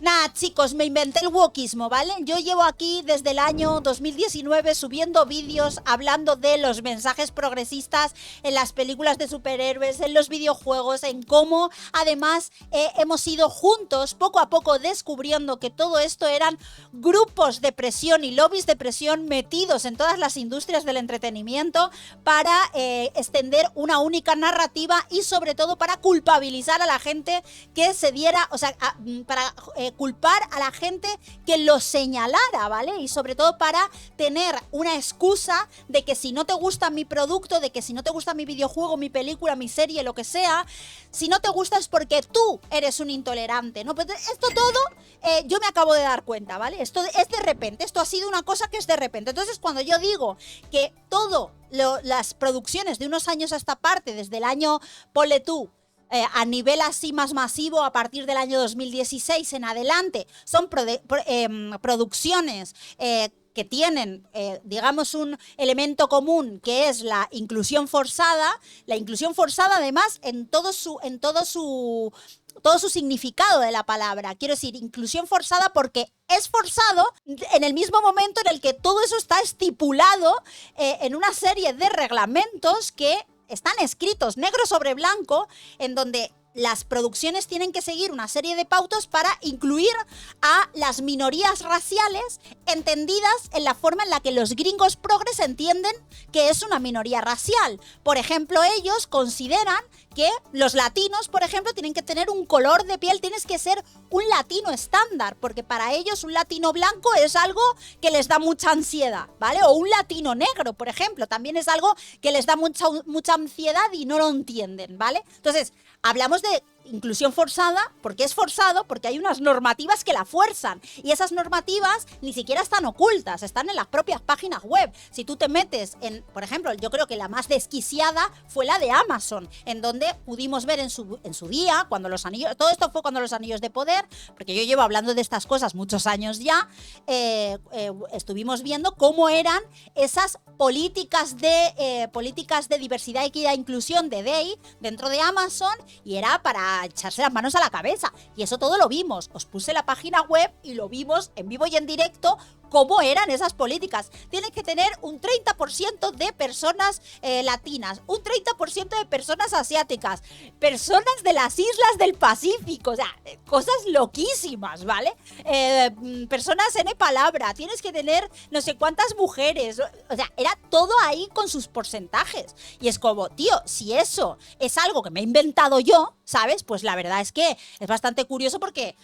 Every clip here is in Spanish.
Nada, chicos, me inventé el wokismo, ¿vale? Yo llevo aquí desde el año 2019 subiendo vídeos hablando de los mensajes progresistas en las películas de superhéroes, en los videojuegos, en cómo además hemos ido juntos poco a poco descubriendo que todo esto eran grupos de presión y lobbies de presión metidos en todas las industrias del entretenimiento para extender una única narrativa y sobre todo para culpabilizar a la gente que se diera, o sea, para culpar a la gente que lo señalara, ¿vale? Y sobre todo para tener una excusa de que si no te gusta mi producto, de que si no te gusta mi videojuego, mi película, mi serie, lo que sea, si no te gusta es porque tú eres un intolerante, ¿no? Pues esto todo yo me acabo de dar cuenta, ¿vale? Esto es de repente, esto ha sido una cosa que es de repente. Entonces, cuando yo digo que las producciones de unos años a esta parte, desde el año, ponle tú, a nivel así más masivo, a partir del año 2016 en adelante, son producciones que tienen, digamos, un elemento común, que es la inclusión forzada. La inclusión forzada, además, en todo su significado de la palabra. Quiero decir, inclusión forzada porque es forzado en el mismo momento en el que todo eso está estipulado en una serie de reglamentos que están escritos negro sobre blanco, en donde las producciones tienen que seguir una serie de pautas para incluir a las minorías raciales, entendidas en la forma en la que los gringos progres entienden que es una minoría racial. Por ejemplo, ellos consideran que los latinos, por ejemplo, tienen que tener un color de piel, tienes que ser un latino estándar, porque para ellos un latino blanco es algo que les da mucha ansiedad, ¿vale? O un latino negro, por ejemplo, también es algo que les da mucha ansiedad y no lo entienden, ¿vale? Entonces, hablamos de inclusión forzada, porque es forzado, porque hay unas normativas que la fuerzan, y esas normativas ni siquiera están ocultas, están en las propias páginas web. Si tú te metes en, por ejemplo, yo creo que la más desquiciada fue la de Amazon, en donde pudimos ver en su día, cuando los anillos, todo esto fue cuando los anillos de poder, porque yo llevo hablando de estas cosas muchos años ya, estuvimos viendo cómo eran esas políticas de diversidad, equidad e inclusión de DEI dentro de Amazon, y era para echarse las manos a la cabeza. Y eso todo lo vimos. Os puse la página web y lo vimos en vivo y en directo cómo eran esas políticas. Tienen que tener un 30% de personas latinas, un 30% de personas asiáticas, personas de las islas del Pacífico, o sea, cosas loquísimas, ¿vale? Personas N palabra, tienes que tener no sé cuántas mujeres, o sea, era todo ahí con sus porcentajes. Y es como, tío, si eso es algo que me he inventado yo, ¿sabes? Pues la verdad es que es bastante curioso porque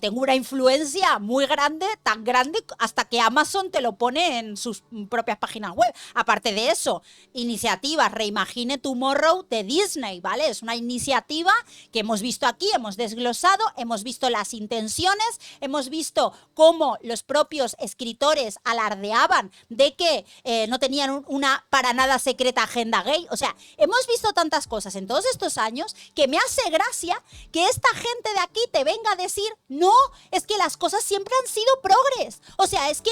tengo una influencia muy grande, tan grande hasta que Amazon te lo pone en sus propias páginas web. Aparte de eso, iniciativa Reimagine Tomorrow de Disney, ¿vale? Es una iniciativa que hemos visto aquí, hemos desglosado, hemos visto las intenciones, hemos visto cómo los propios escritores alardeaban de que no tenían una para nada secreta agenda gay. O sea, hemos visto tantas cosas en todos estos años que me hace gracia que esta gente de aquí te venga a decir, no, es que las cosas siempre han sido progres. O sea, es que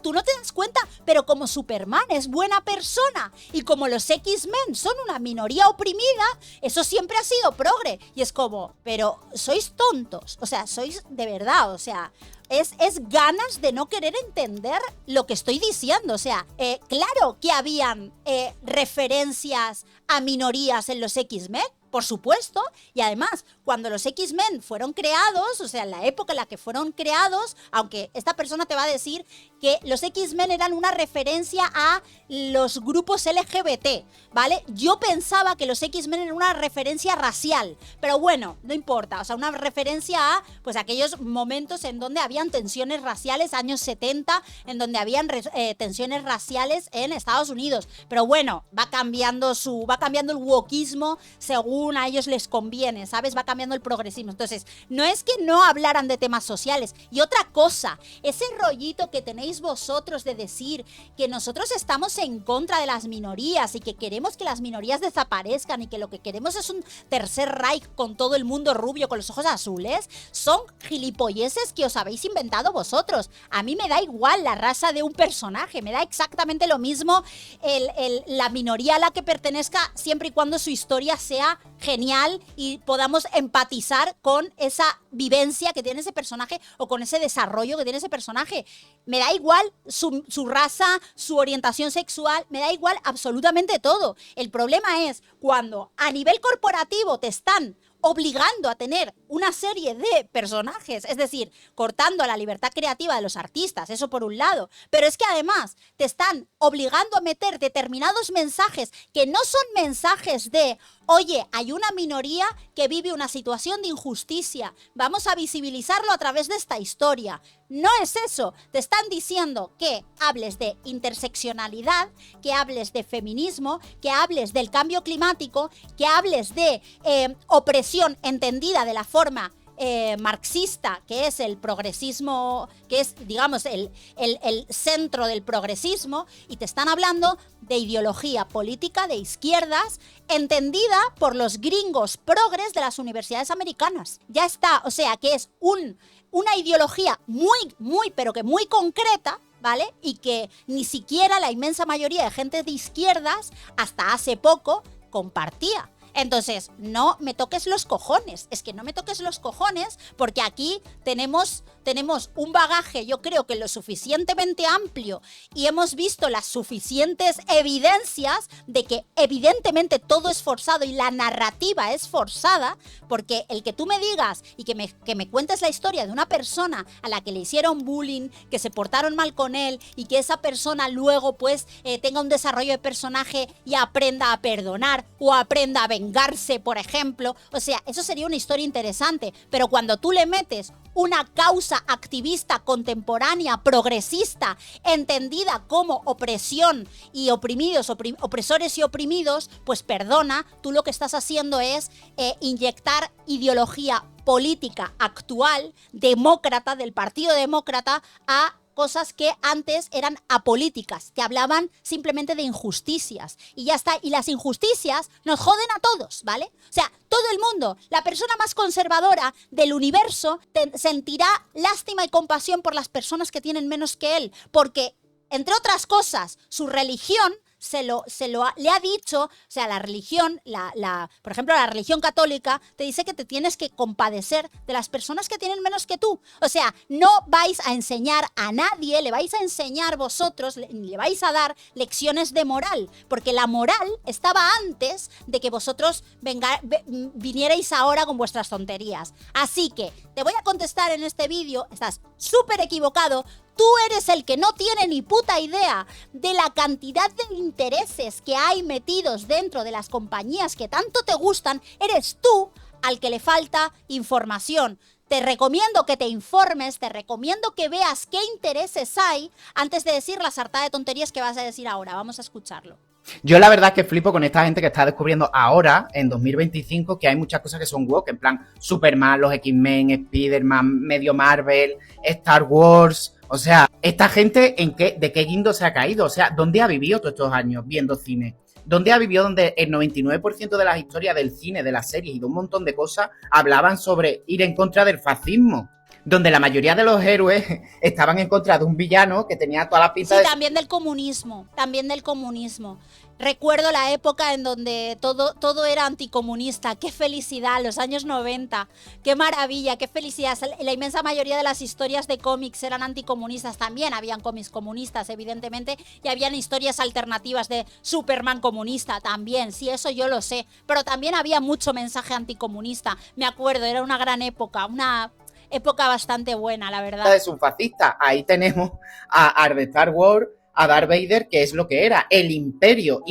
tú no te das cuenta, pero como Superman es buena persona y como los X-Men son una minoría oprimida, eso siempre ha sido progre. Y es como, pero sois tontos, o sea, sois de verdad, o sea, es ganas de no querer entender lo que estoy diciendo. O sea, claro que habían referencias a minorías en los X-Men, por supuesto, y además, cuando los X-Men fueron creados, o sea, en la época en la que fueron creados, aunque esta persona te va a decir que los X-Men eran una referencia a los grupos LGBT, ¿vale? Yo pensaba que los X-Men eran una referencia racial, pero bueno, no importa, o sea, una referencia a, pues, aquellos momentos en donde habían tensiones raciales, años 70, en donde habían tensiones raciales en Estados Unidos, pero bueno, va cambiando el wokismo según a ellos les conviene, ¿sabes? Va cambiando el progresismo. Entonces, no es que no hablaran de temas sociales. Y otra cosa, ese rollito que tenéis vosotros de decir que nosotros estamos en contra de las minorías y que queremos que las minorías desaparezcan y que lo que queremos es un tercer Reich con todo el mundo rubio, con los ojos azules, son gilipolleces que os habéis inventado vosotros. A mí me da igual la raza de un personaje, me da exactamente lo mismo la minoría a la que pertenezca, siempre y cuando su historia sea genial y podamos empatizar con esa vivencia que tiene ese personaje o con ese desarrollo que tiene ese personaje. Me da igual su raza, su orientación sexual, me da igual absolutamente todo. El problema es cuando a nivel corporativo te están obligando a tener una serie de personajes, es decir, cortando la libertad creativa de los artistas, eso por un lado, pero es que además te están obligando a meter determinados mensajes que no son mensajes de, oye, hay una minoría que vive una situación de injusticia, vamos a visibilizarlo a través de esta historia. No es eso, te están diciendo que hables de interseccionalidad, que hables de feminismo, que hables del cambio climático, que hables de opresión entendida de la forma marxista, que es el progresismo, que es, digamos, el centro del progresismo, y te están hablando de ideología política de izquierdas entendida por los gringos progres de las universidades americanas. Ya está, o sea, que es una ideología muy, pero que muy concreta, ¿vale? Y que ni siquiera la inmensa mayoría de gente de izquierdas hasta hace poco compartía. Entonces, no me toques los cojones, es que no me toques los cojones porque aquí tenemos un bagaje, yo creo que lo suficientemente amplio y hemos visto las suficientes evidencias de que evidentemente todo es forzado y la narrativa es forzada, porque el que tú me digas y que me cuentes la historia de una persona a la que le hicieron bullying, que se portaron mal con él y que esa persona luego pues tenga un desarrollo de personaje y aprenda a perdonar o aprenda a vengarse, por ejemplo, o sea, eso sería una historia interesante, pero cuando tú le metes una causa activista contemporánea, progresista, entendida como opresión y oprimidos, opresores y oprimidos, pues perdona, tú lo que estás haciendo es inyectar ideología política actual, demócrata, del Partido Demócrata, a cosas que antes eran apolíticas, que hablaban simplemente de injusticias. Y ya está. Y las injusticias nos joden a todos, ¿vale? O sea, todo el mundo, la persona más conservadora del universo, sentirá lástima y compasión por las personas que tienen menos que él. Porque, entre otras cosas, su religión le ha dicho, o sea, la religión, por ejemplo, la religión católica te dice que te tienes que compadecer de las personas que tienen menos que tú. O sea, no vais a enseñar a nadie, le vais a enseñar vosotros, le vais a dar lecciones de moral, porque la moral estaba antes de que vosotros vinierais ahora con vuestras tonterías. Así que te voy a contestar en este vídeo, estás súper equivocado. Tú eres el que no tiene ni puta idea de la cantidad de intereses que hay metidos dentro de las compañías que tanto te gustan. Eres tú al que le falta información. Te recomiendo que te informes, te recomiendo que veas qué intereses hay antes de decir la sartada de tonterías que vas a decir ahora. Vamos a escucharlo. Yo la verdad es que flipo con esta gente que está descubriendo ahora, en 2025, que hay muchas cosas que son woke, en plan Superman, los X-Men, Spider-Man, medio Marvel, Star Wars. O sea, esta gente, ¿de qué guindo se ha caído? O sea, ¿dónde ha vivido todos estos años viendo cine? ¿Dónde ha vivido donde el 99% de las historias del cine, de las series y de un montón de cosas hablaban sobre ir en contra del fascismo? Donde la mayoría de los héroes estaban en contra de un villano que tenía toda la pinta de... Sí, también del comunismo. Recuerdo la época en donde todo era anticomunista. ¡Qué felicidad! Los años 90. ¡Qué maravilla! ¡Qué felicidad! La inmensa mayoría de las historias de cómics eran anticomunistas. También habían cómics comunistas, evidentemente, y habían historias alternativas de Superman comunista también. Sí, eso yo lo sé. Pero también había mucho mensaje anticomunista. Me acuerdo, era una gran época, una época bastante buena, la verdad. Es un fascista. Ahí tenemos a de Star Wars, a Darth Vader, que es lo que era el imperio,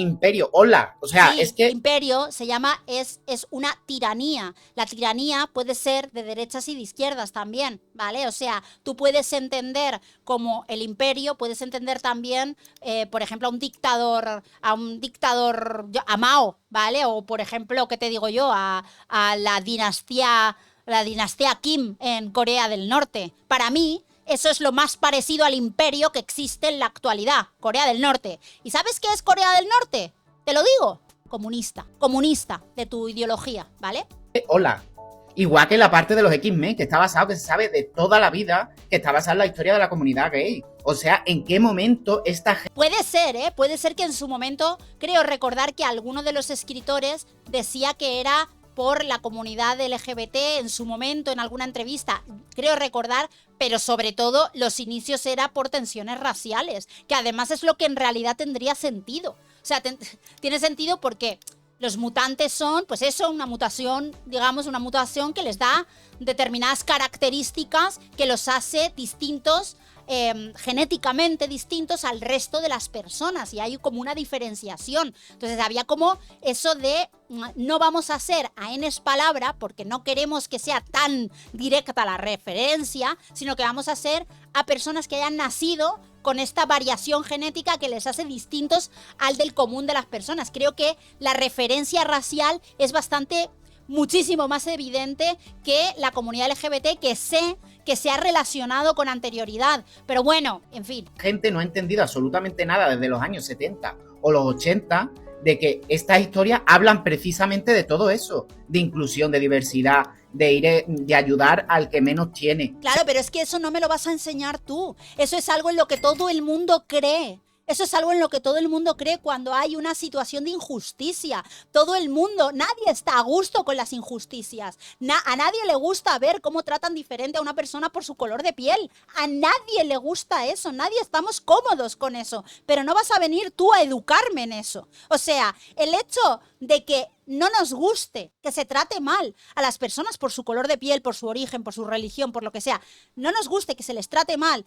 hola, o sea, sí, es que... imperio se llama, es una tiranía. La tiranía puede ser de derechas y de izquierdas también, ¿vale? O sea, tú puedes entender como el imperio, puedes entender también, por ejemplo, a un dictador, a Mao, ¿vale? O, por ejemplo, ¿qué te digo yo? A la dinastía Kim en Corea del Norte. Para mí, eso es lo más parecido al imperio que existe en la actualidad, Corea del Norte. ¿Y sabes qué es Corea del Norte? Te lo digo, comunista de tu ideología, ¿vale? Hola. Igual que la parte de los X-Men, que está basado, que se sabe de toda la vida, que está basada en la historia de la comunidad gay. O sea, ¿en qué momento esta gente...? Puede ser, puede ser que en su momento, creo recordar que alguno de los escritores decía que era por la comunidad LGBT en su momento, en alguna entrevista, creo recordar, pero sobre todo los inicios era por tensiones raciales, que además es lo que en realidad tendría sentido. O sea, tiene sentido porque los mutantes son, pues eso, una mutación, digamos, una mutación que les da determinadas características que los hace distintos, genéticamente distintos al resto de las personas, y hay como una diferenciación. Entonces había como eso de no vamos a hacer a N palabra porque no queremos que sea tan directa la referencia, sino que vamos a hacer a personas que hayan nacido con esta variación genética que les hace distintos al del común de las personas. Creo que la referencia racial es muchísimo más evidente que la comunidad LGBT, que sé que se ha relacionado con anterioridad. Pero bueno, en fin. Gente no ha entendido absolutamente nada desde los años 70 o los 80 de que estas historias hablan precisamente de todo eso, de inclusión, de diversidad, de ayudar al que menos tiene. Claro, pero es que eso no me lo vas a enseñar tú. Eso es algo en lo que todo el mundo cree. Eso es algo en lo que todo el mundo cree cuando hay una situación de injusticia. Todo el mundo, nadie está a gusto con las injusticias. A nadie le gusta ver cómo tratan diferente a una persona por su color de piel. A nadie le gusta eso. Nadie estamos cómodos con eso. Pero no vas a venir tú a educarme en eso. O sea, el hecho de que no nos guste que se trate mal a las personas por su color de piel, por su origen, por su religión, por lo que sea, no nos guste que se les trate mal,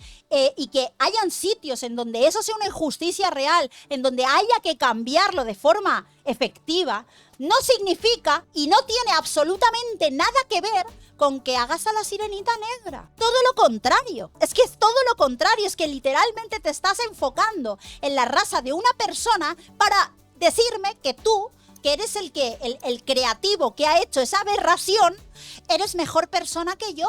y que hayan sitios en donde eso sea una injusticia real, en donde haya que cambiarlo de forma efectiva, no significa y no tiene absolutamente nada que ver con que hagas a la sirenita negra. Todo lo contrario. Es que es todo lo contrario. Es que literalmente te estás enfocando en la raza de una persona para decirme que tú, que eres el creativo que ha hecho esa aberración, eres mejor persona que yo.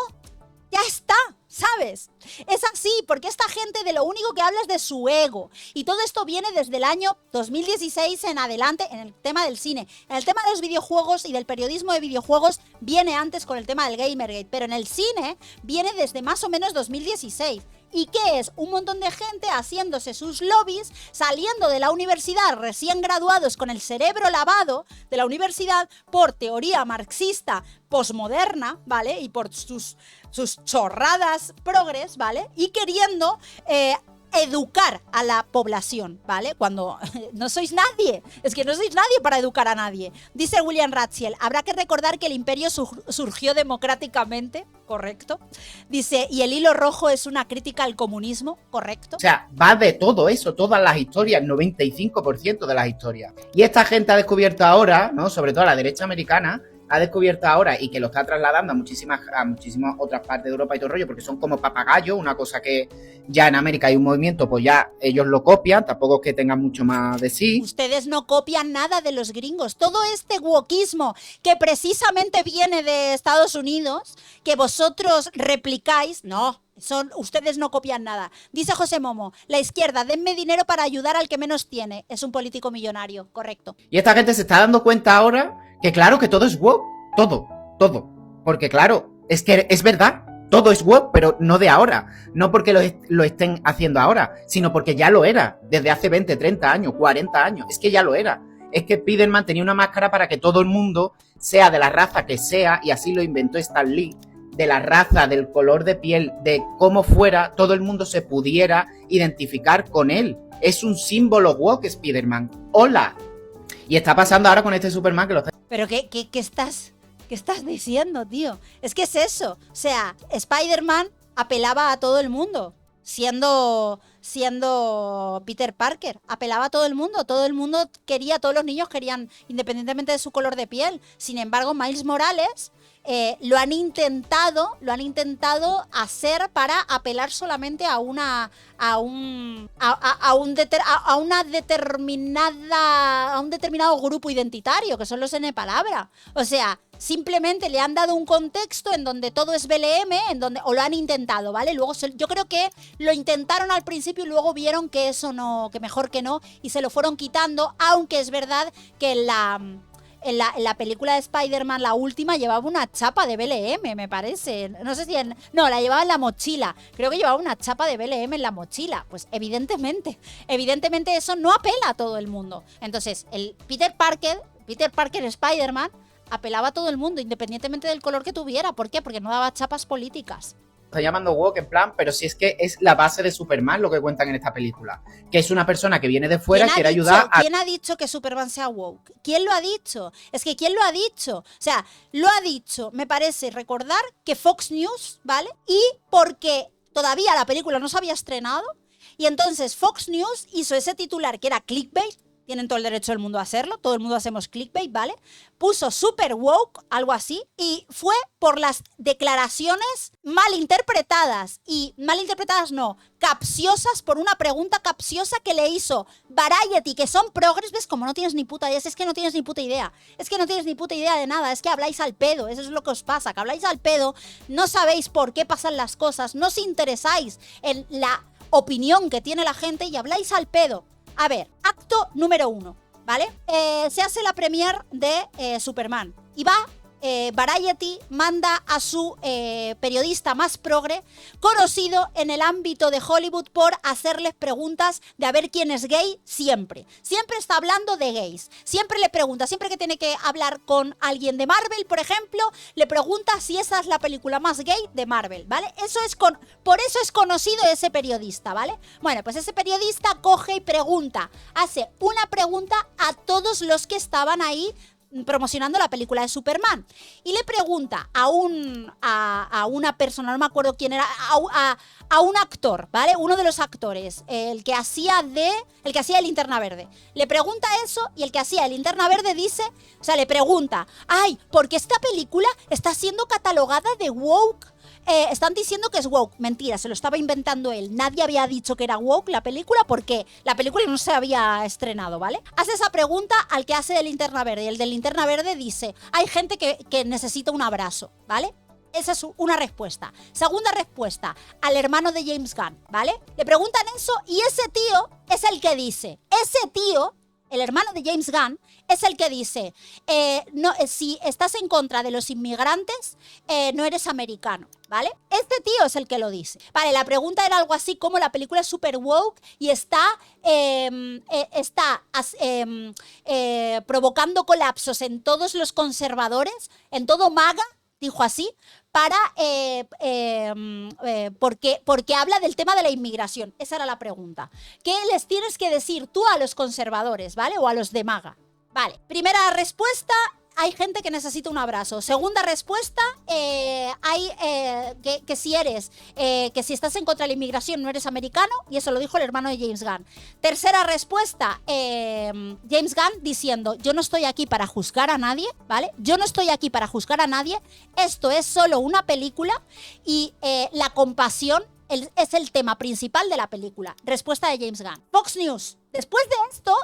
Ya está, ¿sabes? Es así, porque esta gente de lo único que habla es de su ego. Y todo esto viene desde el año 2016 en adelante en el tema del cine. En el tema de los videojuegos y del periodismo de videojuegos viene antes con el tema del Gamergate, pero en el cine viene desde más o menos 2016. ¿Y qué es? Un montón de gente haciéndose sus lobbies, saliendo de la universidad recién graduados con el cerebro lavado de la universidad por teoría marxista posmoderna, ¿vale? Y por sus chorradas progres, ¿vale? Y queriendo educar a la población, ¿vale? Cuando no sois nadie, es que no sois nadie para educar a nadie. Dice William Ratziel, habrá que recordar que el imperio surgió democráticamente, correcto. Dice, y el hilo rojo es una crítica al comunismo, correcto. O sea, va de todo eso, todas las historias, 95% de las historias. Y esta gente ha descubierto ahora, ¿no? Sobre todo la derecha americana, ha descubierto ahora y que lo está trasladando a muchísimas otras partes de Europa y todo el rollo, porque son como papagayos, una cosa que ya en América hay un movimiento, pues ya ellos lo copian, tampoco es que tengan mucho más de sí. Ustedes no copian nada de los gringos. Todo este wokismo que precisamente viene de Estados Unidos, que vosotros replicáis, no. Ustedes no copian nada. Dice José Momo, la izquierda, denme dinero para ayudar al que menos tiene. Es un político millonario, correcto. Y esta gente se está dando cuenta ahora que claro, que todo es woke, todo. Porque claro, es que es verdad, todo es woke, pero no de ahora. No porque lo estén haciendo ahora, sino porque ya lo era, desde hace 20, 30 años, 40 años. Es que ya lo era. Es que Spiderman tenía una máscara para que todo el mundo, sea de la raza que sea, y así lo inventó Stan Lee, de la raza, del color de piel, de cómo fuera, todo el mundo se pudiera identificar con él. Es un símbolo woke, Spiderman. ¡Hola! Y está pasando ahora con este Superman que lo está... ¿Pero qué estás diciendo, tío? Es que es eso. O sea, Spider-Man apelaba a todo el mundo. Siendo Peter Parker, apelaba a todo el mundo. Todo el mundo quería, todos los niños querían, independientemente de su color de piel. Sin embargo, Miles Morales... lo han intentado hacer para apelar solamente a un determinado grupo identitario, que son los N palabra. O sea, simplemente le han dado un contexto en donde todo es BLM, o lo han intentado, ¿vale? Luego yo creo que lo intentaron al principio y luego vieron que eso no, que mejor que no, y se lo fueron quitando, aunque es verdad que en la película de Spider-Man, la última, llevaba una chapa de BLM, me parece. No sé si no, la llevaba en la mochila. Creo que llevaba una chapa de BLM en la mochila. Pues evidentemente eso no apela a todo el mundo. Entonces, el Peter Parker Spider-Man apelaba a todo el mundo, independientemente del color que tuviera. ¿Por qué? Porque no daba chapas políticas. Está llamando woke en plan, pero si es que es la base de Superman lo que cuentan en esta película. Que es una persona que viene de fuera, quiere ayudar a... ¿Quién ha dicho que Superman sea woke? ¿Quién lo ha dicho? Es que ¿quién lo ha dicho? O sea, lo ha dicho, me parece recordar, que Fox News, ¿vale? Y porque todavía la película no se había estrenado, y entonces Fox News hizo ese titular que era clickbait. Tienen todo el derecho del mundo a hacerlo, todo el mundo hacemos clickbait, ¿vale? Puso super woke, algo así, y fue por las declaraciones malinterpretadas, capciosas, por una pregunta capciosa que le hizo Variety, que son progres. ¿Ves? Como no tienes ni puta idea, es que no tienes ni puta idea, es que no tienes ni puta idea de nada, es que habláis al pedo, eso es lo que os pasa, que habláis al pedo, no sabéis por qué pasan las cosas, no os interesáis en la opinión que tiene la gente y habláis al pedo. A ver, acto número 1, ¿vale? Se hace la premiere de Superman y va, Variety manda a su periodista más progre, conocido en el ámbito de Hollywood por hacerles preguntas de a ver quién es gay siempre. Siempre está hablando de gays. Siempre le pregunta, siempre que tiene que hablar con alguien de Marvel, por ejemplo, le pregunta si esa es la película más gay de Marvel, ¿vale? Por eso es conocido ese periodista, ¿vale? Bueno, pues ese periodista coge y pregunta, hace una pregunta a todos los que estaban ahí promocionando la película de Superman, y le pregunta a una persona, no me acuerdo quién era, a un actor, ¿vale? Uno de los actores, el que hacía el Linterna Verde. Le pregunta eso, y el que hacía el Linterna Verde dice, o sea, le pregunta, ay, ¿por qué esta película está siendo catalogada de woke? Están diciendo que es woke. Mentira, se lo estaba inventando él. Nadie había dicho que era woke la película porque la película no se había estrenado, ¿vale? Hace esa pregunta al que hace de Linterna Verde, y el de Linterna Verde dice, hay gente que necesita un abrazo, ¿vale? Esa es una respuesta. Segunda respuesta, al hermano de James Gunn, ¿vale? Le preguntan eso y ese tío es el que dice, el hermano de James Gunn, es el que dice, si estás en contra de los inmigrantes, no eres americano, ¿vale? Este tío es el que lo dice. Vale, la pregunta era algo así como la película es super woke y está provocando colapsos en todos los conservadores, en todo MAGA, dijo así, porque habla del tema de la inmigración. Esa era la pregunta. ¿Qué les tienes que decir tú a los conservadores, ¿vale? O a los de MAGA. Vale, primera respuesta, hay gente que necesita un abrazo. Segunda respuesta, que si estás en contra de la inmigración no eres americano, y eso lo dijo el hermano de James Gunn. Tercera respuesta, James Gunn diciendo, yo no estoy aquí para juzgar a nadie, ¿vale? Yo no estoy aquí para juzgar a nadie, esto es solo una película y la compasión es el tema principal de la película. Respuesta de James Gunn. Fox News. Después de esto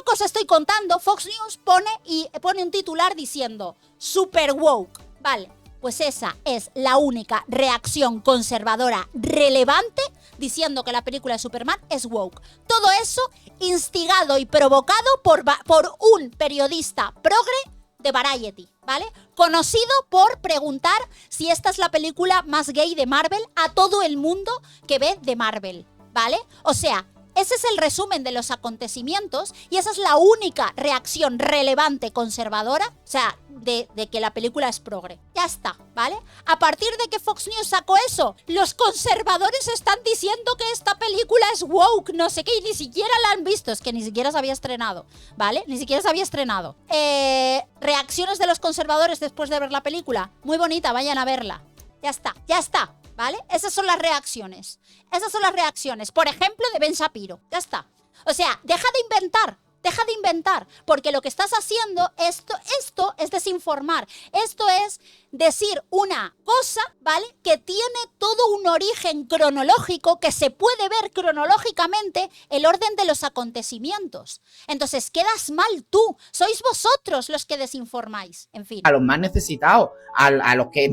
que os estoy contando, Fox News pone un titular diciendo super woke. Vale, pues esa es la única reacción conservadora relevante diciendo que la película de Superman es woke. Todo eso instigado y provocado por un periodista progre de Variety, ¿vale? Conocido por preguntar si esta es la película más gay de Marvel a todo el mundo que ve de Marvel, ¿vale? O sea, ese es el resumen de los acontecimientos y esa es la única reacción relevante conservadora, o sea, de que la película es progre. Ya está, ¿vale? A partir de que Fox News sacó eso, los conservadores están diciendo que esta película es woke, no sé qué, y ni siquiera la han visto, es que ni siquiera se había estrenado, ¿vale? Ni siquiera se había estrenado. Reacciones de los conservadores después de ver la película, muy bonita, vayan a verla. Ya está. ¿Vale? Esas son las reacciones. Por ejemplo, de Ben Shapiro. Ya está. O sea, deja de inventar. Porque lo que estás haciendo, esto es desinformar. Esto es decir una cosa, ¿vale? Que tiene todo un origen cronológico, que se puede ver cronológicamente el orden de los acontecimientos. Entonces, quedas mal tú. Sois vosotros los que desinformáis. En fin. A los más necesitados, a los que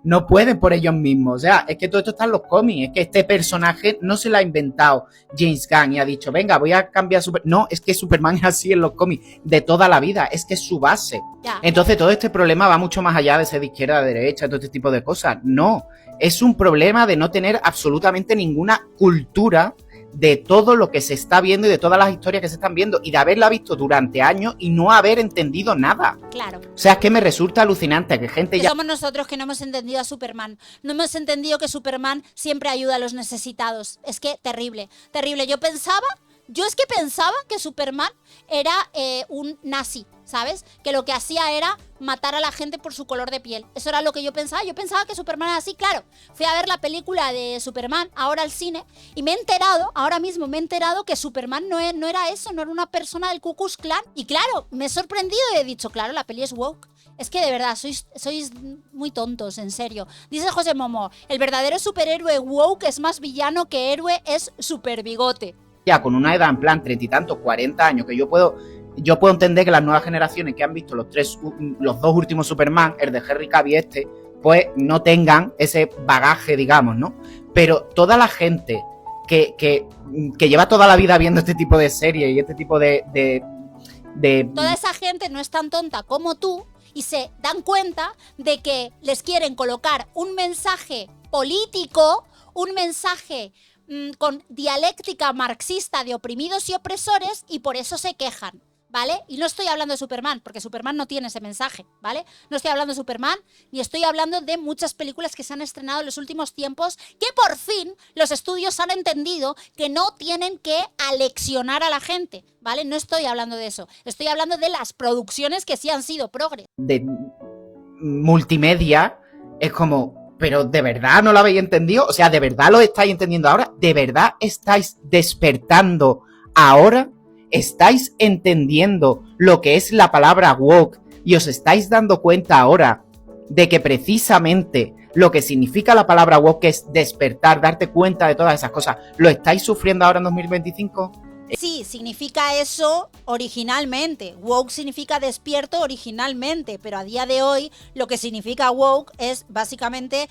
no pueden por ellos mismos. O sea, es que todo esto está en los cómics. Es que este personaje no se lo ha inventado James Gunn y ha dicho, venga, voy a cambiar No, es que Superman es así en los cómics de toda la vida. Es que es su base. Ya. Entonces, todo este problema va mucho más allá de ser de izquierda, de derecha, todo este tipo de cosas. No, es un problema de no tener absolutamente ninguna cultura de todo lo que se está viendo y de todas las historias que se están viendo y de haberla visto durante años y no haber entendido nada. Claro. O sea, es que me resulta alucinante que gente ya... Somos nosotros que no hemos entendido a Superman. No hemos entendido que Superman siempre ayuda a los necesitados. Es que terrible, terrible. Yo es que pensaba que Superman era un nazi, ¿sabes? Que lo que hacía era matar a la gente por su color de piel. Eso era lo que yo pensaba. Yo pensaba que Superman era así, claro. Fui a ver la película de Superman ahora al cine y ahora mismo me he enterado que Superman no era eso, no era una persona del Ku Klux Klan. Y claro, me he sorprendido y he dicho, claro, la peli es woke. Es que de verdad, sois muy tontos, en serio. Dice José Momo, el verdadero superhéroe woke es más villano que héroe, es super bigote. Ya con una edad en plan 30 y tantos, 40 años, que yo puedo entender que las nuevas generaciones que han visto los dos últimos Superman, el de Henry Cavill pues no tengan ese bagaje, digamos, ¿no? Pero toda la gente que lleva toda la vida viendo este tipo de series y este tipo de... Toda esa gente no es tan tonta como tú y se dan cuenta de que les quieren colocar un mensaje político, un mensaje con dialéctica marxista de oprimidos y opresores y por eso se quejan, ¿vale? Y no estoy hablando de Superman, porque Superman no tiene ese mensaje, ¿vale? No estoy hablando de Superman, ni estoy hablando de muchas películas que se han estrenado en los últimos tiempos, que por fin los estudios han entendido que no tienen que aleccionar a la gente, ¿vale? No estoy hablando de eso, estoy hablando de las producciones que sí han sido progres. De multimedia, es como... ¿Pero de verdad no lo habéis entendido? O sea, ¿de verdad lo estáis entendiendo ahora? ¿De verdad estáis despertando ahora? ¿Estáis entendiendo lo que es la palabra woke? ¿Y os estáis dando cuenta ahora de que precisamente lo que significa la palabra woke es despertar, darte cuenta de todas esas cosas? ¿Lo estáis sufriendo ahora en 2025? Sí, significa eso originalmente. Woke significa despierto originalmente, pero a día de hoy lo que significa woke es básicamente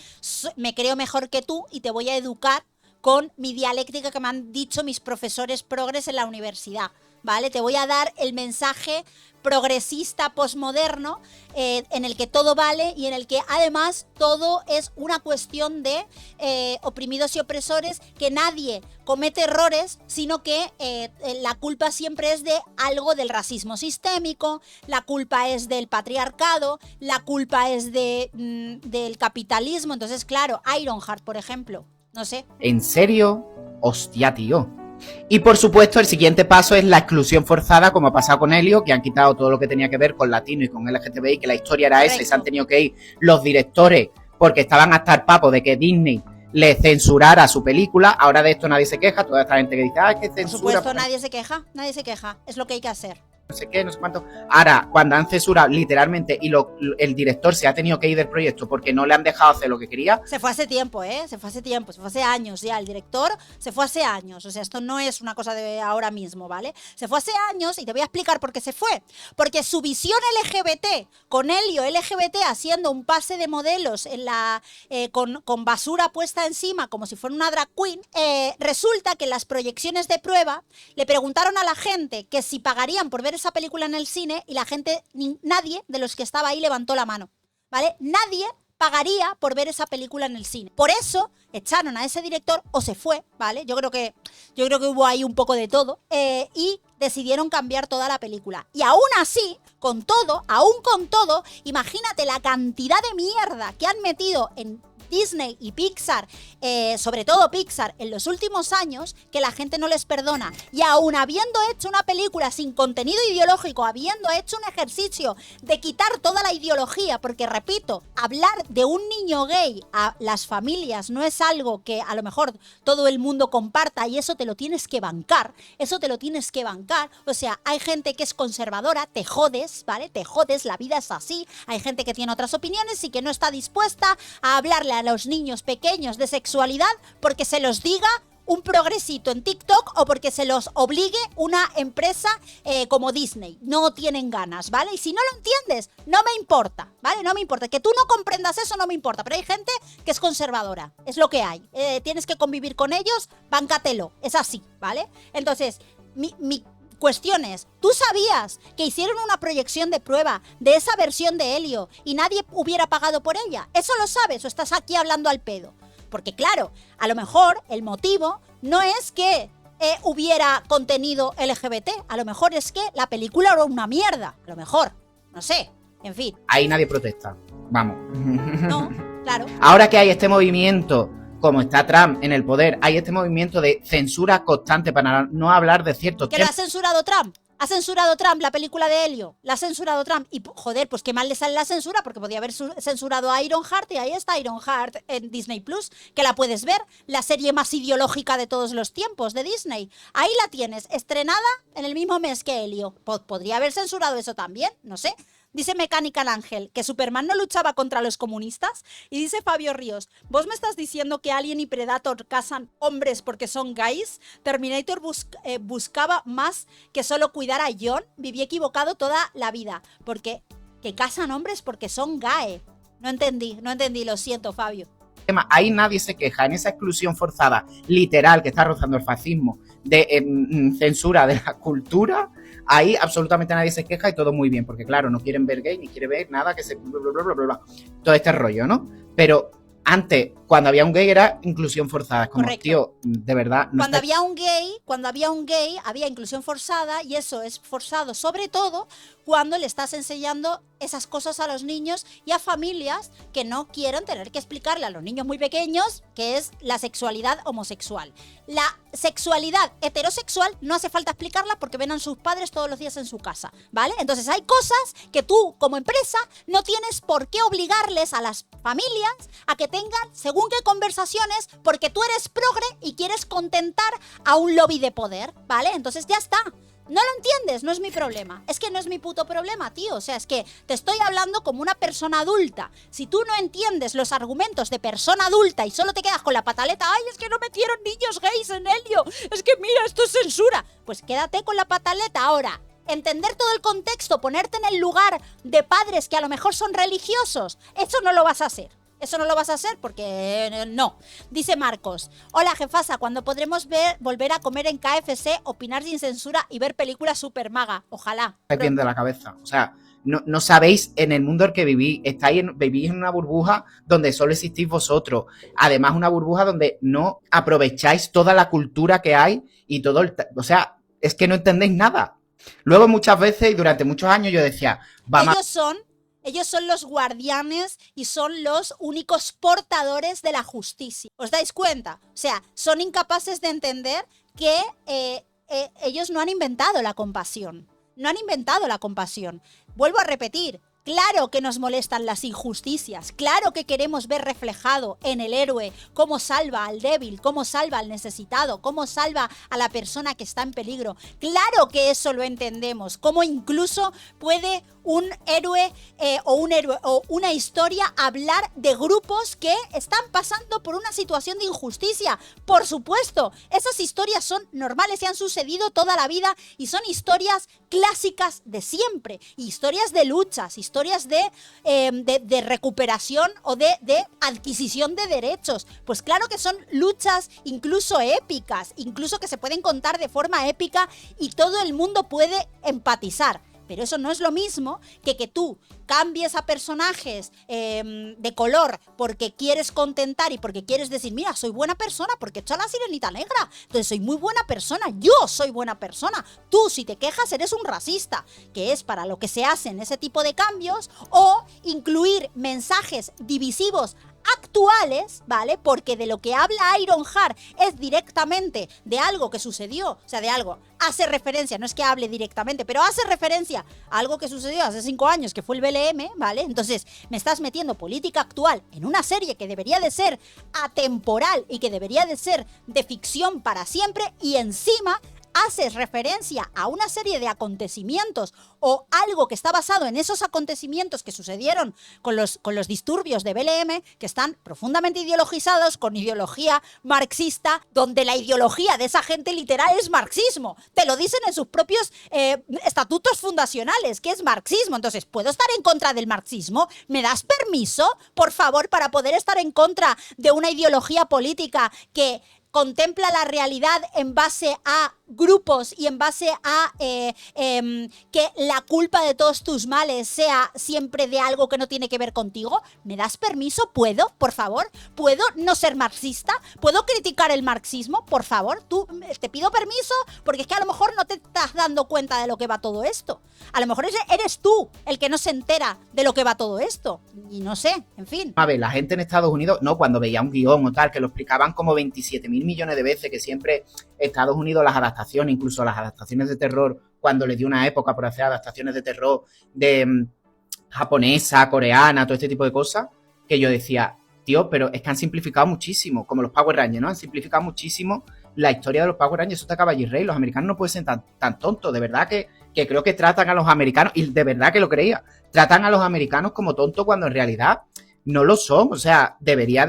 me creo mejor que tú y te voy a educar con mi dialéctica que me han dicho mis profesores progres en la universidad, ¿vale? Te voy a dar el mensaje progresista posmoderno en el que todo vale y en el que además todo es una cuestión de oprimidos y opresores, que nadie comete errores, sino que la culpa siempre es de algo del racismo sistémico, la culpa es del patriarcado, la culpa es del capitalismo. Entonces, claro, Ironheart, por ejemplo, no sé. ¿En serio? Hostia, tío. Y por supuesto el siguiente paso es la exclusión forzada, como ha pasado con Helio, que han quitado todo lo que tenía que ver con latino y con LGTBI, que la historia era esa, y se han tenido que ir los directores porque estaban hasta el papo de que Disney le censurara su película. Ahora de esto nadie se queja, toda esta gente que dice, que censura. Por supuesto, nadie se queja, es lo que hay que hacer. No sé qué, no sé cuánto. Ahora, cuando han censurado literalmente y el director se ha tenido que ir del proyecto porque no le han dejado hacer lo que quería. Se fue hace tiempo, se fue hace años ya. El director se fue hace años. O sea, esto no es una cosa de ahora mismo, ¿vale? Se fue hace años y te voy a explicar por qué se fue. Porque su visión LGBT, con Helio LGBT haciendo un pase de modelos en con basura puesta encima como si fuera una drag queen, resulta que en las proyecciones de prueba le preguntaron a la gente que si pagarían por ver esa película en el cine y la gente, nadie de los que estaba ahí levantó la mano, ¿vale? Nadie pagaría por ver esa película en el cine. Por eso echaron a ese director o se fue, ¿vale? Yo creo que hubo ahí un poco de todo y decidieron cambiar toda la película. Y aún así, con todo, imagínate la cantidad de mierda que han metido en Disney y Pixar, sobre todo Pixar, en los últimos años, que la gente no les perdona. Y aún habiendo hecho una película sin contenido ideológico, habiendo hecho un ejercicio de quitar toda la ideología, porque repito, hablar de un niño gay a las familias no es algo que a lo mejor todo el mundo comparta, y eso te lo tienes que bancar, o sea, hay gente que es conservadora, te jodes, ¿vale? Te jodes, la vida es así. Hay gente que tiene otras opiniones y que no está dispuesta a hablarle a los niños pequeños de sexualidad porque se los diga un progresito en TikTok o porque se los obligue una empresa como Disney. No tienen ganas, ¿vale? Y si no lo entiendes, no me importa, ¿vale? No me importa. Que tú no comprendas eso no me importa, pero hay gente que es conservadora, es lo que hay. Tienes que convivir con ellos, báncatelo, es así, ¿vale? Entonces, mi cuestión es, ¿tú sabías que hicieron una proyección de prueba de esa versión de Helio y nadie hubiera pagado por ella? ¿Eso lo sabes o estás aquí hablando al pedo? Porque claro, a lo mejor el motivo no es que hubiera contenido LGBT. A lo mejor es que la película era una mierda. A lo mejor. No sé. En fin. Ahí nadie protesta. Vamos. No, claro. Ahora que hay este movimiento, como está Trump en el poder, hay este movimiento de censura constante para no hablar de ciertos Que lo ha temas. censurado Trump. Ha censurado Trump la película de Helio. La ha censurado Trump. Y joder, pues qué mal le sale la censura, porque podía haber censurado a Ironheart, y ahí está Ironheart en Disney Plus, que la puedes ver, la serie más ideológica de todos los tiempos de Disney. Ahí la tienes, estrenada en el mismo mes que Helio. Podría haber censurado eso también, no sé. Dice Mechanical Ángel que Superman no luchaba contra los comunistas. Y dice Fabio Ríos, ¿vos me estás diciendo que Alien y Predator cazan hombres porque son gays? Terminator buscaba más que solo cuidar a John. Viví equivocado toda la vida. Porque que cazan hombres porque son gays. No entendí, lo siento, Fabio. Ahí nadie se queja, en esa exclusión forzada, literal, que está rozando el fascismo, de censura de la cultura, ahí absolutamente nadie se queja y todo muy bien, porque claro, no quieren ver gay, ni quieren ver nada que se... Bla, bla, bla, bla, bla, todo este rollo, ¿no? Pero antes, cuando había un gay era inclusión forzada, es como, correcto, tío, de verdad... No cuando había un gay, había inclusión forzada, y eso es forzado sobre todo cuando le estás enseñando esas cosas a los niños y a familias que no quieren tener que explicarle a los niños muy pequeños qué es la sexualidad homosexual. La sexualidad heterosexual no hace falta explicarla porque ven a sus padres todos los días en su casa, ¿vale? Entonces hay cosas que tú, como empresa, no tienes por qué obligarles a las familias a que tengan según qué conversaciones, porque tú eres progre y quieres contentar a un lobby de poder, ¿vale? Entonces ya está. No lo entiendes, no es mi problema. Es que no es mi puto problema, tío. O sea, es que te estoy hablando como una persona adulta. Si tú no entiendes los argumentos de persona adulta y solo te quedas con la pataleta, ¡ay, es que no metieron niños gays en Helio! Es que mira, esto es censura. Pues quédate con la pataleta ahora. Entender todo el contexto, ponerte en el lugar de padres que a lo mejor son religiosos, eso no lo vas a hacer. Eso no lo vas a hacer porque no. Dice Marcos, hola jefasa, ¿cuándo podremos volver a comer en KFC, opinar sin censura y ver películas super maga? Ojalá. estáis bien de la cabeza, o sea, no sabéis en el mundo en el que vivís, vivís en una burbuja donde solo existís vosotros, además una burbuja donde no aprovecháis toda la cultura que hay y todo o sea, es que no entendéis nada. Luego muchas veces y durante muchos años yo decía, vamos Ellos son los guardianes y son los únicos portadores de la justicia. ¿Os dais cuenta? O sea, son incapaces de entender que ellos no han inventado la compasión. No han inventado la compasión. Vuelvo a repetir. Claro que nos molestan las injusticias, claro que queremos ver reflejado en el héroe cómo salva al débil, cómo salva al necesitado, cómo salva a la persona que está en peligro. Claro que eso lo entendemos, cómo incluso puede un héroe o una historia hablar de grupos que están pasando por una situación de injusticia. Por supuesto, esas historias son normales y han sucedido toda la vida y son historias clásicas de siempre, historias de luchas, historias de recuperación o de adquisición de derechos. Pues claro que son luchas incluso épicas, incluso que se pueden contar de forma épica y todo el mundo puede empatizar. Pero eso no es lo mismo que tú cambies a personajes de color porque quieres contentar y porque quieres decir, mira, soy buena persona porque he hecho a la sirenita negra, entonces soy muy buena persona, yo soy buena persona. Tú, si te quejas, eres un racista, que es para lo que se hacen ese tipo de cambios, o incluir mensajes divisivos actuales, ¿vale? Porque de lo que habla Ironheart es directamente de algo que sucedió, o sea, de algo, hace referencia, no es que hable directamente, pero hace referencia a algo que sucedió hace 5 años, que fue el BLM, ¿vale? Entonces, me estás metiendo política actual en una serie que debería de ser atemporal y que debería de ser de ficción para siempre, y encima haces referencia a una serie de acontecimientos o algo que está basado en esos acontecimientos que sucedieron con los disturbios de BLM, que están profundamente ideologizados con ideología marxista, donde la ideología de esa gente literal es marxismo. Te lo dicen en sus propios estatutos fundacionales, que es marxismo. Entonces, ¿puedo estar en contra del marxismo? ¿Me das permiso, por favor, para poder estar en contra de una ideología política que contempla la realidad en base a grupos y en base a que la culpa de todos tus males sea siempre de algo que no tiene que ver contigo? ¿Me das permiso? ¿Puedo? Por favor. ¿Puedo no ser marxista? ¿Puedo criticar el marxismo? Por favor, tú te pido permiso porque es que a lo mejor no te estás dando cuenta de lo que va todo esto. A lo mejor eres tú el que no se entera de lo que va todo esto. Y no sé, en fin. A ver, la gente en Estados Unidos, no, cuando veía un guión o tal, que lo explicaban como 27.000 millones de veces, que siempre Estados Unidos, las adaptaciones, incluso las adaptaciones de terror, cuando le dio una época por hacer adaptaciones de terror de japonesa, coreana, todo este tipo de cosas, que yo decía, tío, pero es que han simplificado muchísimo, como los Power Rangers, ¿no? Han simplificado muchísimo la historia de los Power Rangers, eso te acaba allí, Rey. Los americanos no pueden ser tan tontos, de verdad que creo que tratan a los americanos, y de verdad que lo creía, tratan a los americanos como tontos cuando en realidad no lo son. O sea, debería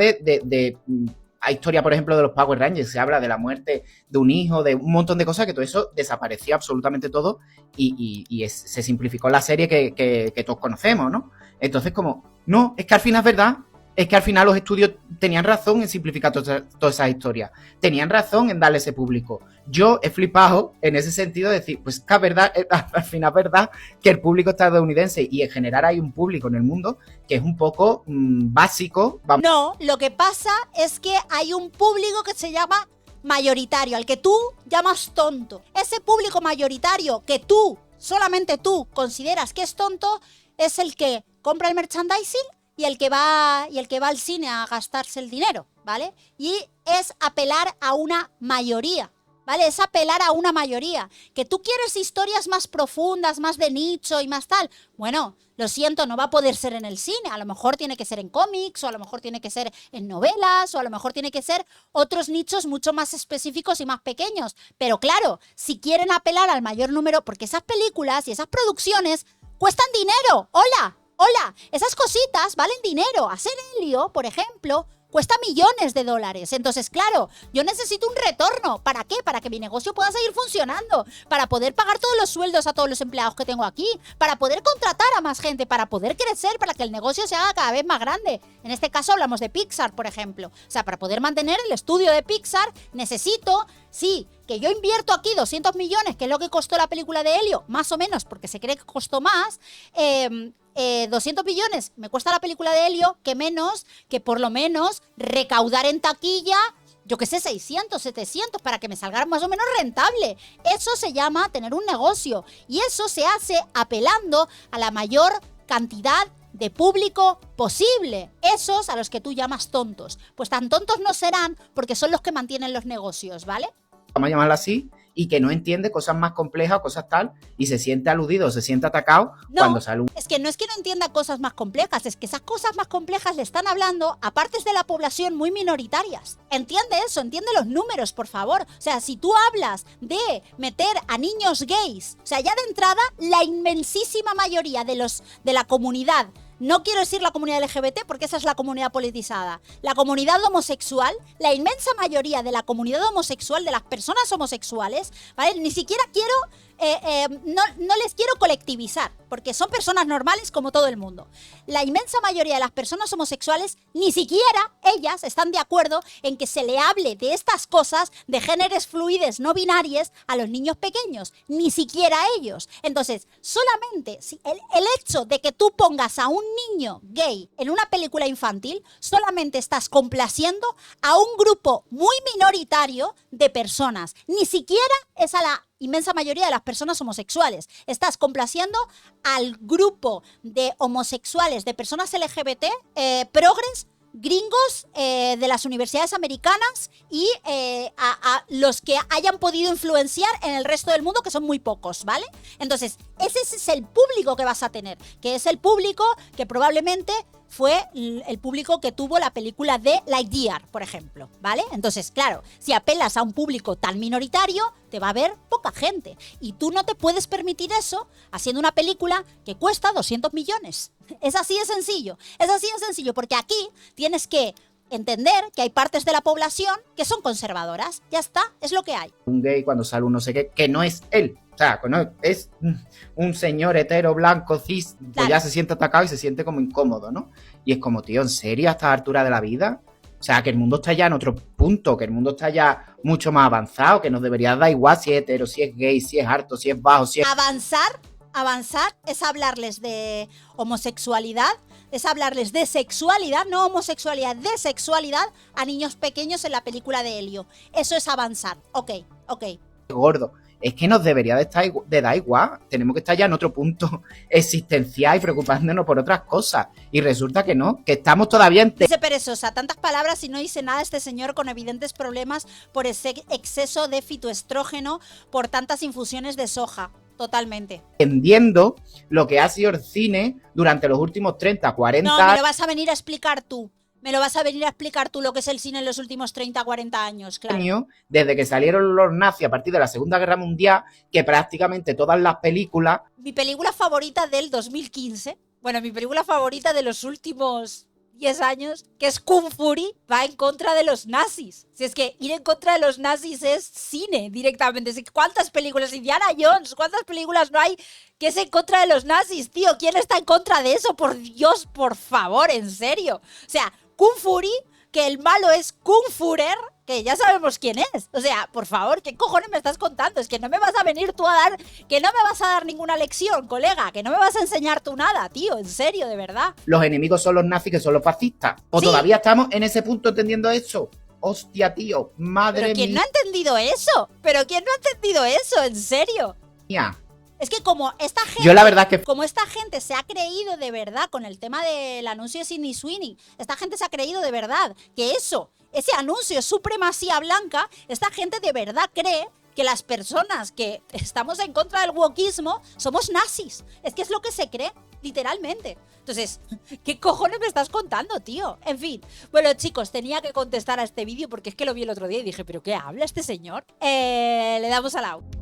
hay historia, por ejemplo, de los Power Rangers, se habla de la muerte de un hijo, de un montón de cosas, que todo eso desapareció absolutamente todo y se simplificó la serie que todos conocemos, ¿no? Entonces, como, no, es que al final es verdad, es que al final los estudios tenían razón en simplificar todas esas historias, tenían razón en darle ese público. Yo he flipado en ese sentido de decir, pues que es verdad, al final es verdad que el público estadounidense y en general hay un público en el mundo que es un poco básico. No, lo que pasa es que hay un público que se llama mayoritario, al que tú llamas tonto. Ese público mayoritario que tú, solamente tú, consideras que es tonto, es el que compra el merchandising y el que va al cine a gastarse el dinero, ¿vale? Y es apelar a una mayoría, ¿vale? Es apelar a una mayoría. Que tú quieres historias más profundas, más de nicho y más tal. Bueno, lo siento, no va a poder ser en el cine. A lo mejor tiene que ser en cómics, o a lo mejor tiene que ser en novelas, o a lo mejor tiene que ser otros nichos mucho más específicos y más pequeños. Pero claro, si quieren apelar al mayor número, porque esas películas y esas producciones cuestan dinero. Hola, esas cositas valen dinero. Hacer Helio, por ejemplo, cuesta millones de dólares. Entonces, claro, yo necesito un retorno. ¿Para qué? Para que mi negocio pueda seguir funcionando, para poder pagar todos los sueldos a todos los empleados que tengo aquí, para poder contratar a más gente, para poder crecer, para que el negocio se haga cada vez más grande. En este caso hablamos de Pixar, por ejemplo. O sea, para poder mantener el estudio de Pixar necesito, sí, que yo invierto aquí 200 millones, que es lo que costó la película de Helio, más o menos, porque se cree que costó más, 200 millones me cuesta la película de Helio, que menos que por lo menos recaudar en taquilla, yo qué sé, 600, 700, para que me salga más o menos rentable. Eso se llama tener un negocio, y eso se hace apelando a la mayor cantidad de público posible. Esos a los que tú llamas tontos, pues tan tontos no serán, porque son los que mantienen los negocios, ¿vale? Vamos a llamarlo así, y que no entiende cosas más complejas, cosas tal, y se siente aludido, se siente atacado cuando sale un... Es que no entienda cosas más complejas, es que esas cosas más complejas le están hablando a partes de la población muy minoritarias. Entiende eso, entiende los números, por favor. O sea, si tú hablas de meter a niños gays, o sea, ya de entrada, la inmensísima mayoría de la comunidad, no quiero decir la comunidad LGBT porque esa es la comunidad politizada, la comunidad homosexual, la inmensa mayoría de la comunidad homosexual, de las personas homosexuales, ¿vale? Ni siquiera quiero, no les quiero colectivizar, porque son personas normales como todo el mundo. La inmensa mayoría de las personas homosexuales, ni siquiera ellas están de acuerdo en que se le hable de estas cosas, de géneros fluides no binarios, a los niños pequeños, ni siquiera ellos. Entonces, solamente el hecho de que tú pongas a un niño gay en una película infantil, solamente estás complaciendo a un grupo muy minoritario de personas. Ni siquiera es a la inmensa mayoría de las personas homosexuales. Estás complaciendo al grupo de homosexuales, de personas LGBT, progres, gringos, de las universidades americanas, y a los que hayan podido influenciar en el resto del mundo, que son muy pocos, ¿vale? Entonces, ese es el público que vas a tener, que es el público que probablemente fue el público que tuvo la película de Lightyear, por ejemplo, ¿vale? Entonces, claro, si apelas a un público tan minoritario, te va a ver poca gente. Y tú no te puedes permitir eso haciendo una película que cuesta 200 millones. Es así de sencillo. Es así de sencillo, porque aquí tienes que entender que hay partes de la población que son conservadoras. Ya está, es lo que hay. Un gay cuando sale un no sé qué, que no es él. O sea, no, es un señor hetero, blanco, cis, pues Claro. ya se siente atacado y se siente como incómodo, ¿no? Y es como, tío, ¿en serio a esta altura de la vida? O sea, que el mundo está ya en otro punto, que el mundo está ya mucho más avanzado, que nos debería dar igual si es hetero, si es gay, si es harto, si es bajo, si es... Avanzar es hablarles de homosexualidad, es hablarles de sexualidad, no homosexualidad, de sexualidad a niños pequeños en la película de Helio. Eso es avanzar. Ok. gordo. Es que nos debería de dar igual. Tenemos que estar ya en otro punto existencial y preocupándonos por otras cosas. Y resulta que no, que estamos todavía en... Dice perezosa, tantas palabras y no dice nada este señor con evidentes problemas por ese exceso de fitoestrógeno, por tantas infusiones de soja. Totalmente. Entendiendo lo que ha sido el cine durante los últimos 30, 40 años. No, me lo vas a venir a explicar tú. Me lo vas a venir a explicar tú lo que es el cine en los últimos 30, 40 años, claro. Desde que salieron los nazis a partir de la Segunda Guerra Mundial, que prácticamente todas las películas... Mi película favorita del 2015, bueno, mi película favorita de los últimos 10 años, que es Kung Fury, va en contra de los nazis. Si es que ir en contra de los nazis es cine directamente. ¿Cuántas películas? Indiana Jones, ¿cuántas películas no hay que es en contra de los nazis, tío? ¿Quién está en contra de eso? Por Dios, por favor, en serio. O sea, Kung Fury, que el malo es Kung Furer, que ya sabemos quién es. O sea, por favor, ¿qué cojones me estás contando? Es que no me vas a venir tú a dar... Que no me vas a dar ninguna lección, colega. Que no me vas a enseñar tú nada, tío. En serio, de verdad. Los enemigos son los nazis, que son los fascistas. ¿O sí? Todavía estamos en ese punto entendiendo eso? Hostia, tío. Madre mía. ¿Pero quién no ha entendido eso? ¿Pero quién no ha entendido eso? En serio. Mía. Es que como esta gente... Yo la verdad que... Como esta gente se ha creído de verdad con el tema del anuncio de Sydney Sweeney, esta gente se ha creído de verdad que ese anuncio es supremacía blanca, esta gente de verdad cree que las personas que estamos en contra del wokismo somos nazis. Es que es lo que se cree, literalmente. Entonces, ¿qué cojones me estás contando, tío? En fin, bueno, chicos, tenía que contestar a este vídeo porque es que lo vi el otro día y dije, ¿pero qué habla este señor? Le damos al out.